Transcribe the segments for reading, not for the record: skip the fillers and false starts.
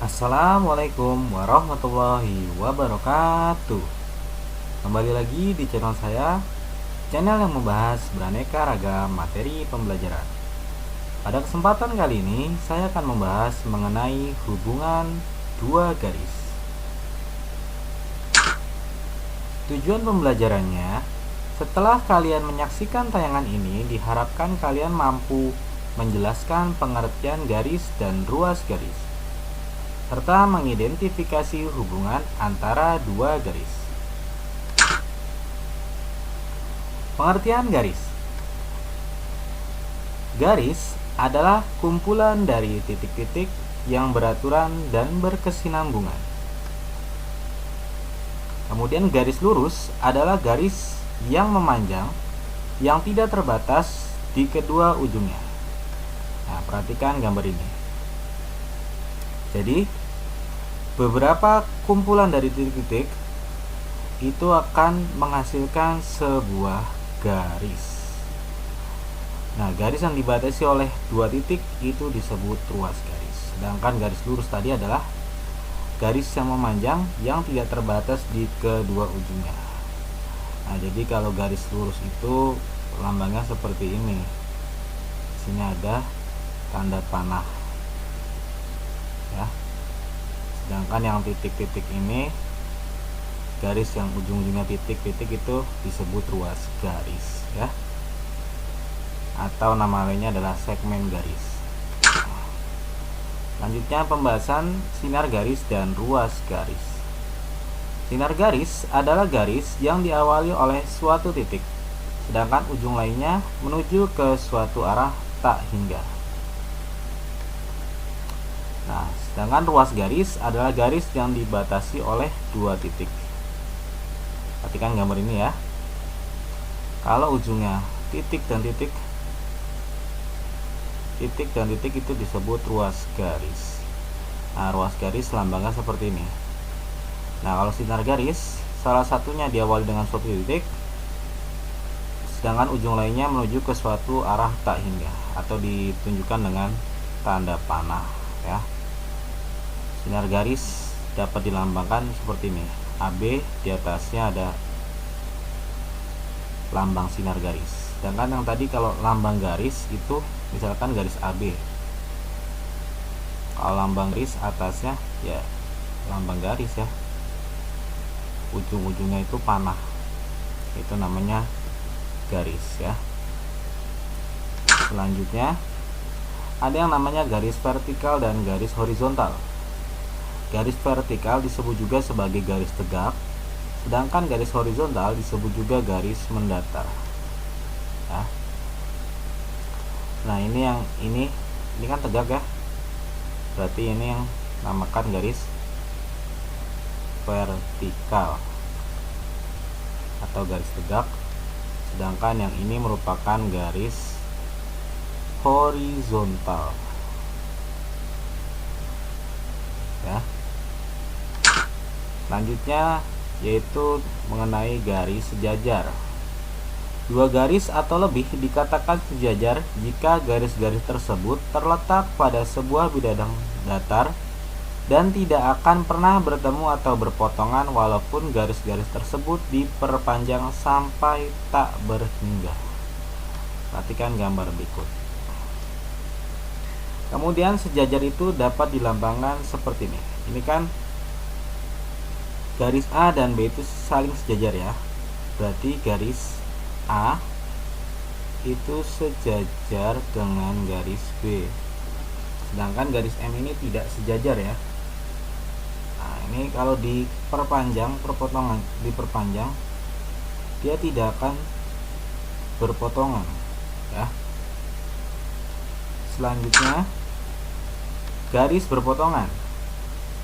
Assalamualaikum warahmatullahi wabarakatuh. Kembali lagi di channel saya, channel yang membahas beraneka ragam materi pembelajaran. Pada kesempatan kali ini, saya akan membahas mengenai hubungan dua garis. Tujuan pembelajarannya, setelah kalian menyaksikan tayangan ini, diharapkan kalian mampu menjelaskan pengertian garis dan ruas garis, serta mengidentifikasi hubungan antara dua garis. Pengertian garis. Garis adalah kumpulan dari titik-titik yang beraturan dan berkesinambungan. Kemudian garis lurus adalah garis yang memanjang, yang tidak terbatas di kedua ujungnya. Nah, perhatikan gambar ini. Jadi, beberapa kumpulan dari titik-titik itu akan menghasilkan sebuah garis. Nah, garis yang dibatasi oleh dua titik itu disebut ruas garis. Sedangkan garis lurus tadi adalah garis yang memanjang yang tidak terbatas di kedua ujungnya. Nah, jadi kalau garis lurus itu lambangnya seperti ini. Di sini ada tanda panah. Ya. Sedangkan yang titik-titik ini, garis yang ujung-ujungnya titik-titik itu disebut ruas garis, ya. Atau nama lainnya adalah segmen garis. Selanjutnya pembahasan sinar garis dan ruas garis. Sinar garis adalah garis yang diawali oleh suatu titik, sedangkan ujung lainnya menuju ke suatu arah tak hingga. Nah, sedangkan ruas garis adalah garis yang dibatasi oleh dua titik. Perhatikan gambar ini ya. Kalau ujungnya titik dan titik itu disebut ruas garis. Nah, ruas garis lambangnya seperti ini. Nah, kalau sinar garis, salah satunya diawali dengan suatu titik, sedangkan ujung lainnya menuju ke suatu arah tak hingga, atau ditunjukkan dengan tanda panah, ya. Sinar garis dapat dilambangkan seperti ini. AB, di atasnya ada lambang sinar garis. Sedangkan yang tadi kalau lambang garis itu misalkan garis AB. Kalau lambang garis atasnya ya lambang garis ya. Ujung-ujungnya itu panah. Itu namanya garis ya. Selanjutnya ada yang namanya garis vertikal dan garis horizontal. Garis vertikal disebut juga sebagai garis tegak, sedangkan garis horizontal disebut juga garis mendatar. Ya. Nah, ini kan tegak ya. Berarti ini yang namakan garis vertikal atau garis tegak, sedangkan yang ini merupakan garis horizontal. Ya. Selanjutnya yaitu mengenai garis sejajar. Dua garis atau lebih dikatakan sejajar jika garis-garis tersebut terletak pada sebuah bidang datar dan tidak akan pernah bertemu atau berpotongan walaupun garis-garis tersebut diperpanjang sampai tak berhingga. Perhatikan gambar berikut. Kemudian sejajar itu dapat dilambangkan seperti ini. Ini kan garis A dan B itu saling sejajar ya. Berarti garis A itu sejajar dengan garis B. Sedangkan garis M ini tidak sejajar ya. Nah, ini kalau diperpanjang, diperpanjang, dia tidak akan berpotongan ya. Selanjutnya garis berpotongan.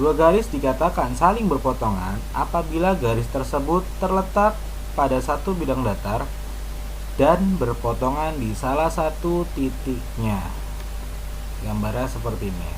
Dua garis dikatakan saling berpotongan apabila garis tersebut terletak pada satu bidang datar dan berpotongan di salah satu titiknya. Gambarnya seperti ini.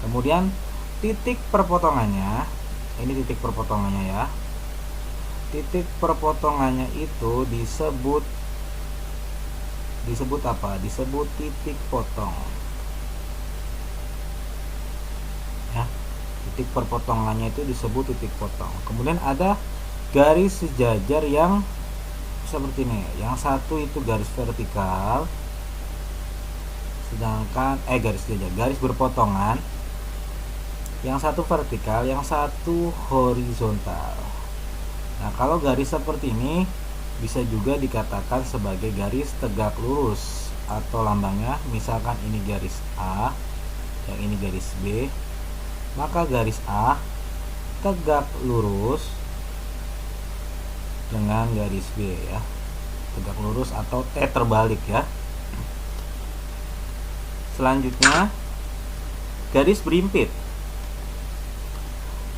Kemudian titik perpotongannya, ini titik perpotongannya ya. Titik perpotongannya itu disebut apa? Disebut titik potong. Ya. titik perpotongannya itu disebut titik potong. Kemudian ada garis sejajar yang seperti ini. Yang satu itu garis vertikal, sedangkan garis berpotongan. Yang satu vertikal, yang satu horizontal. Nah, kalau garis seperti ini bisa juga dikatakan sebagai garis tegak lurus atau lambangnya misalkan ini garis A, yang ini garis B, maka garis A tegak lurus dengan garis B ya. Tegak lurus atau T terbalik ya. Selanjutnya garis berimpit.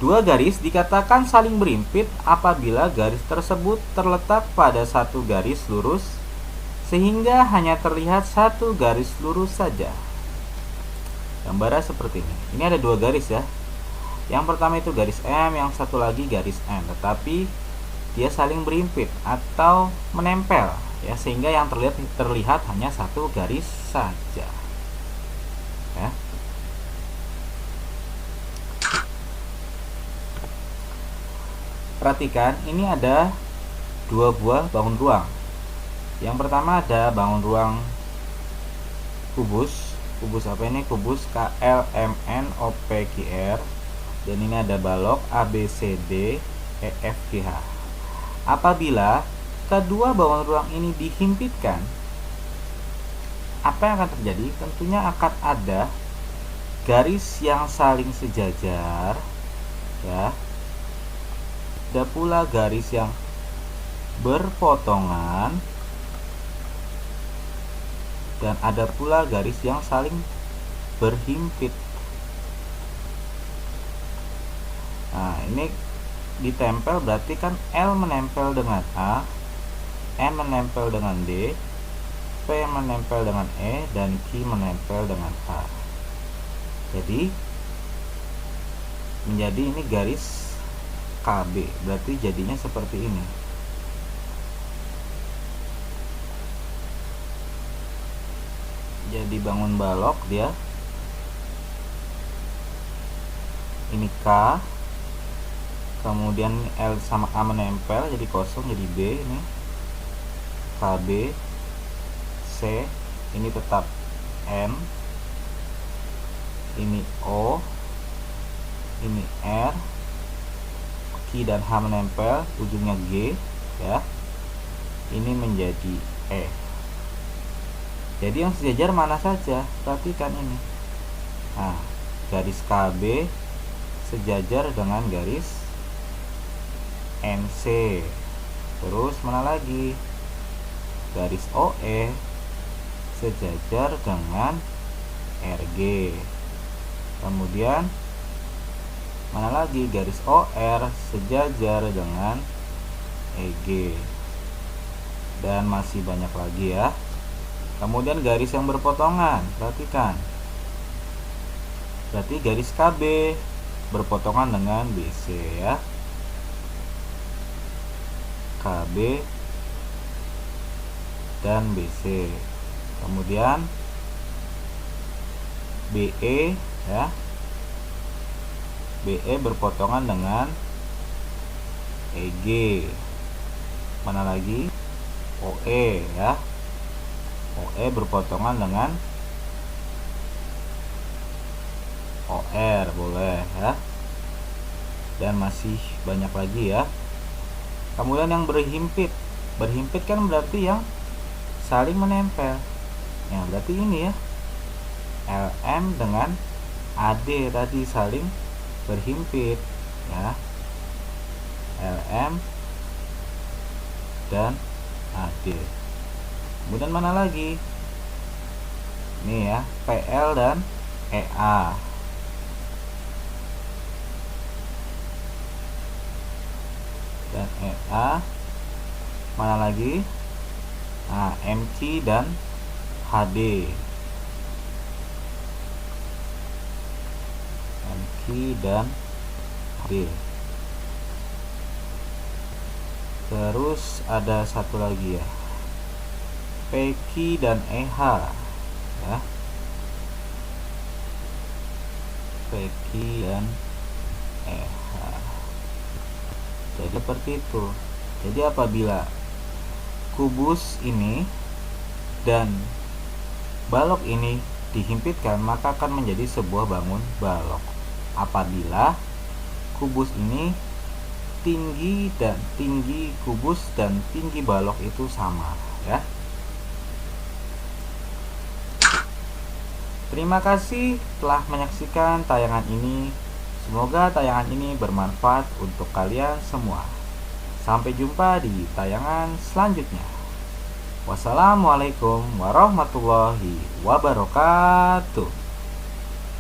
Dua garis dikatakan saling berimpit apabila garis tersebut terletak pada satu garis lurus sehingga hanya terlihat satu garis lurus saja. Gambarnya seperti ini. Ini ada dua garis ya. Yang pertama itu garis M, yang satu lagi garis N, tetapi dia saling berimpit atau menempel ya, sehingga yang terlihat hanya satu garis saja. Ya. Perhatikan, ini ada dua buah bangun ruang. Yang pertama ada bangun ruang kubus. Kubus apa ini? Kubus KLMNOPQR. Dan ini ada balok ABCDEFGH. Apabila kedua bangun ruang ini dihimpitkan, apa yang akan terjadi? Tentunya akan ada garis yang saling sejajar ya. Ada pula garis yang berpotongan dan ada pula garis yang saling berhimpit. Nah, ini ditempel berarti kan L menempel dengan A, M menempel dengan D, P menempel dengan E, dan Q menempel dengan H. Jadi menjadi ini garis KB, berarti jadinya seperti ini. Jadi bangun balok dia ini K, kemudian L sama A menempel jadi kosong, jadi B ini KB, C ini tetap N, ini O, ini R, Q dan H menempel, ujungnya G ya. Ini menjadi E. Jadi yang sejajar mana saja? Perhatikan ini. Nah, garis KB sejajar dengan garis NC. Terus mana lagi? Garis OE sejajar dengan RG. Kemudian mana lagi? Garis OR sejajar dengan EG. Dan masih banyak lagi ya. Kemudian garis yang berpotongan, perhatikan. Berarti garis KB berpotongan dengan BC ya. KB dan BC. Kemudian BE ya. BE berpotongan dengan EG. Mana lagi? OE ya. OE berpotongan dengan OR, boleh ya. Dan masih banyak lagi ya. Kemudian yang berhimpit. Berhimpit kan berarti yang saling menempel. Ya, berarti ini ya. LM dengan AD tadi saling berhimpit ya. LM dan AD. Kemudian mana lagi? Ini ya, PL dan EA. Dan EA. Mana lagi? Nah, MC dan HD. Dan D. Terus ada satu lagi ya, PQ dan EH ya. PQ dan Nah, jadi seperti itu. Jadi apabila kubus ini dan balok ini dihimpitkan, maka akan menjadi sebuah bangun balok. Apabila kubus ini tinggi kubus dan tinggi balok itu sama, ya. Terima kasih telah menyaksikan tayangan ini. Semoga tayangan ini bermanfaat untuk kalian semua. Sampai jumpa di tayangan selanjutnya. Wassalamualaikum warahmatullahi wabarakatuh.